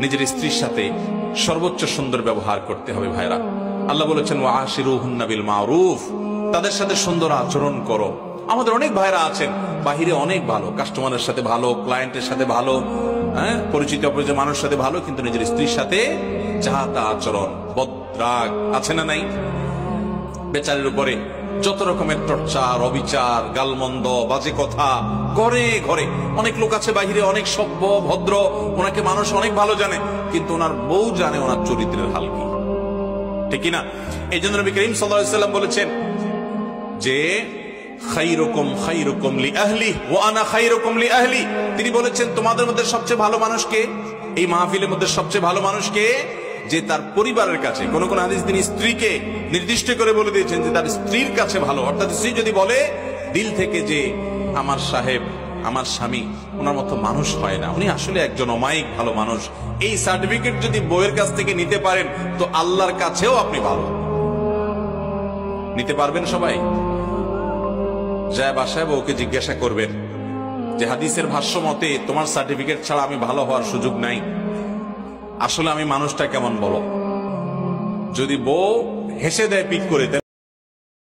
নিজের স্ত্রীর সাথে সর্বোচ্চ সুন্দর ব্যবহার করতে হবে ভাইরা। আল্লাহ বলেছেন ওয়াশিরুহুন্না বিল মারুফ, তাদের সাথে সুন্দর আচরণ করো। আমাদের অনেক ভাইরা আছেন বাহিরে অনেক ভালো, কাস্টমারের সাথে ভালো, ক্লায়েন্টের সাথে ভালো, পরিচিত অপরিচিত মানুষের সাথে ভালো, কিন্তু নিজের স্ত্রীর সাথে যা তা আচরণ, বদরাগ আছে না নাই? বেচারের উপরে যত রকমের টর্চার, অবিচার, গালমন্দ, বাজে কথা ঘরে ঘরে। অনেক লোক আছে বাহিরে অনেক সভ্য ভদ্র, ওনাকে মানুষ অনেক ভালো জানে, কিন্তু ওনার বউ জানে ওনার চরিত্রের হাল কি, ঠিক কিনা? এই জন্য নবী করিম সাল্লাল্লাহু আলাইহি ওয়াসাল্লাম বলেছেন যে খায়রুকুম খায়রুকুম লিআহলিহি ওয়া আনা খায়রুকুম লিআহলি। তিনি বলেছেন তোমাদের মধ্যে সবচেয়ে ভালো মানুষ কে? এই মাহফিলের মধ্যে সবচেয়ে ভালো মানুষ কে? যে তার পরিবারের কাছে, কোন কোন হাদিস তিনি স্ত্রীকে নির্দিষ্ট করে বলে দিয়েছেন যে তার স্ত্রীর কাছে ভালো। অর্থাৎ স্ত্রী যদি বলে দিল থেকে যে আমার সাহেব, আমার স্বামী ওনার মতো মানুষ হয় না, উনি আসলে একজন অমায়িক ভালো মানুষ, এই সার্টিফিকেট যদি বউয়ের কাছ থেকে নিতে পারেন তো আল্লাহর কাছেও আপনি ভালো। নিতে পারবেন সবাই? যায় বাসায় বউকে জিজ্ঞাসা করবেন যে হাদিসের ভাষ্য মতে তোমার সার্টিফিকেট ছাড়া আমি ভালো হওয়ার সুযোগ নাই, আসলে আমি মানুষটা কেমন বলো। যদি বউ হেসে দেয় পিক করে